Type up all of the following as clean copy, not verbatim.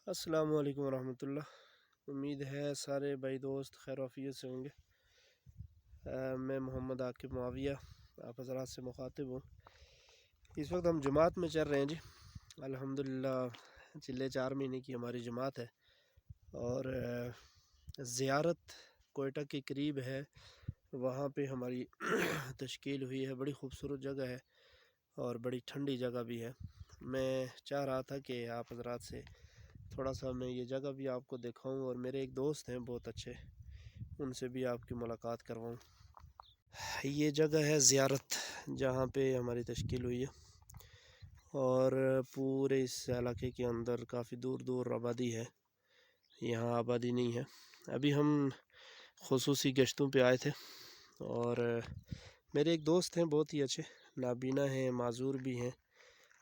السلام علیکم ورحمۃ اللہ۔ امید ہے سارے بھائی دوست خیر و عافیت سے ہوں گے۔ میں محمد عاقب معاویہ آپ حضرات سے مخاطب ہوں۔ اس وقت ہم جماعت میں چل رہے ہیں جی، الحمدللہ چلے 4 مہینے کی ہماری جماعت ہے، اور زیارت کوئٹہ کے قریب ہے، وہاں پہ ہماری تشکیل ہوئی ہے۔ بڑی خوبصورت جگہ ہے اور بڑی ٹھنڈی جگہ بھی ہے۔ میں چاہ رہا تھا کہ آپ حضرات سے تھوڑا سا میں یہ جگہ بھی آپ کو دکھاؤں، اور میرے ایک دوست ہیں بہت اچھے، ان سے بھی آپ کی ملاقات کرواؤں۔ یہ جگہ ہے زیارت، جہاں پہ ہماری تشکیل ہوئی ہے، اور پورے اس علاقے کے اندر کافی دور دور آبادی ہے، یہاں آبادی نہیں ہے۔ ابھی ہم خصوصی گشتوں پہ آئے تھے، اور میرے ایک دوست ہیں بہت ہی اچھے، نابینا ہیں، معذور بھی ہیں،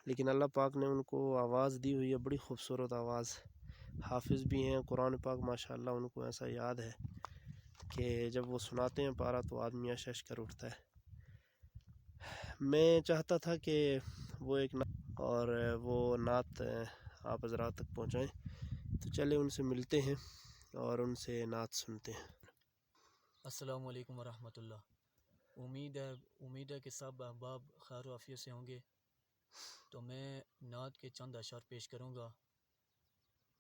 لیکن اللہ پاک نے ان کو آواز دی ہوئی ہے، بڑی خوبصورت آواز، حافظ بھی ہیں، قرآن پاک ماشاءاللہ ان کو ایسا یاد ہے کہ جب وہ سناتے ہیں پارہ تو آدمی اشش کر اٹھتا ہے۔ میں چاہتا تھا کہ وہ ایک اور وہ نعت آپ حضرات تک پہنچائیں، تو چلے ان سے ملتے ہیں اور ان سے نعت سنتے ہیں۔ السلام علیکم ورحمۃ اللہ۔ امید ہے کہ سب احباب خیر و عافیت سے ہوں گے۔ تو میں نعت کے چند اشعار پیش کروں گا،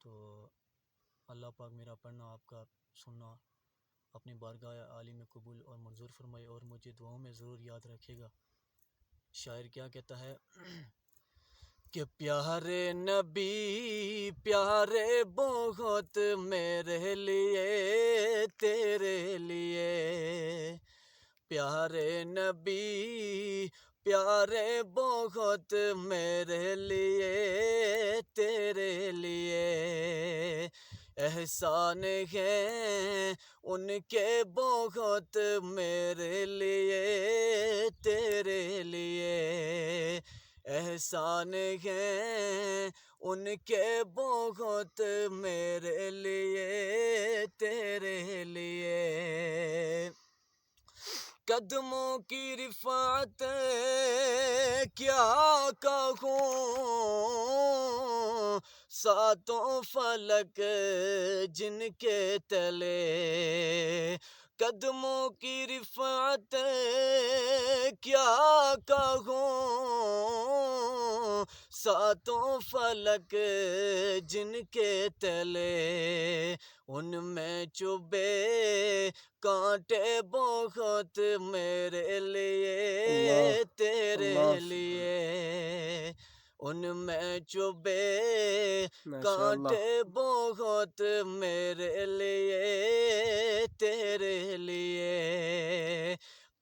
تو اللہ پاک میرا پڑھنا آپ کا سننا اپنی بارگاہ عالی میں قبول اور منظور فرمائے، اور مجھے دعاؤں میں ضرور یاد رکھے گا۔ شاعر کیا کہتا ہے کہ پیارے نبی پیارے بہت میرے لیے تیرے لیے، پیارے نبی پیارے بہت میرے لیے تیرے لیے، احسان ہیں ان کے بہت میرے لیے تیرے لیے، احسان ہیں ان کے بہت میرے لیے تیرے لیے، قدموں کی رفعت کیا کہوں، ساتوں فلک جن کے تلے، قدموں کی رفعت کیا کہوں، ساتوں فلک جن کے تلے، ان میں چبھے کانٹے بہت میرے لیے تیرے لیے، ان میں چبھے کانٹے بہت میرے لیے تیرے لیے،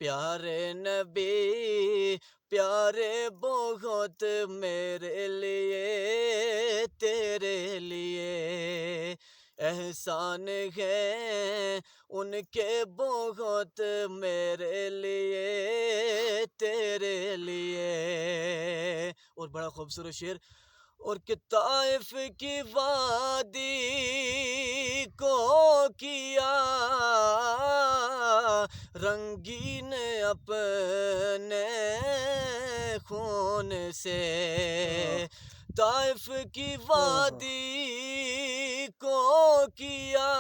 پیارے نبی پیارے بہت میرے لیے تیرے لیے، احسان ہے ان کے بہت میرے لیے تیرے لیے۔ اور بڑا خوبصورت شعر، اور کہ طائف کی وادی کو کیا رنگین اپنے خون سے، طائف کی وادی کو کیا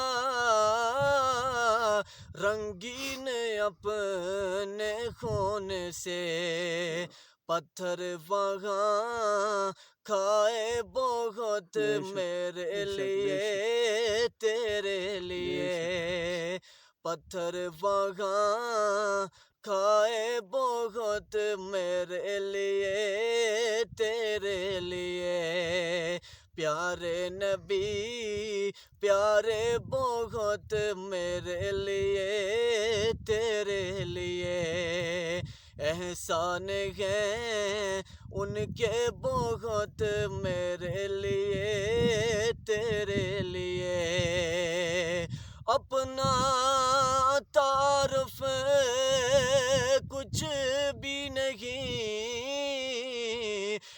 رنگین اپنے خون سے، پتھر وہاں کھائے بہت میرے لیے تیرے لیے، پتھر وہاں کھائے بہت میرے لیے تیرے لیے، پیارے نبی پیارے بہت میرے لیے تیرے لیے، احسان ہیں ان کے بہت میرے لیے تیرے لیے، اپنا تعارف کچھ بھی نہیں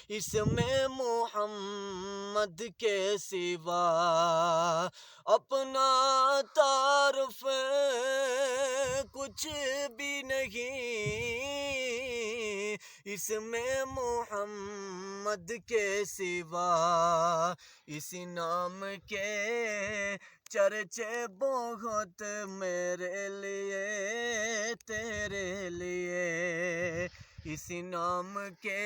اس میں محمد کے سوا، اپنا تعارف کچھ بھی نہیں اس میں محمد کے سوا، اسی نام کے چرچے بہت میرے لیے تیرے لیے، اسی نام کے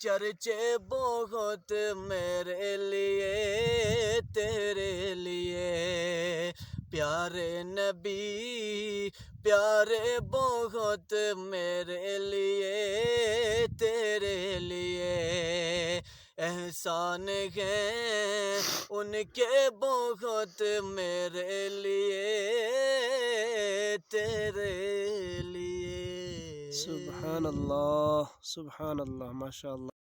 چرچے بہت میرے لیے تیرے لیے، پیارے نبی پیارے بہت میرے لیے تیرے لیے، احسان ہیں ان کے بہت میرے لیے تیرے لیے۔ سبحان اللہ ماشاء اللہ۔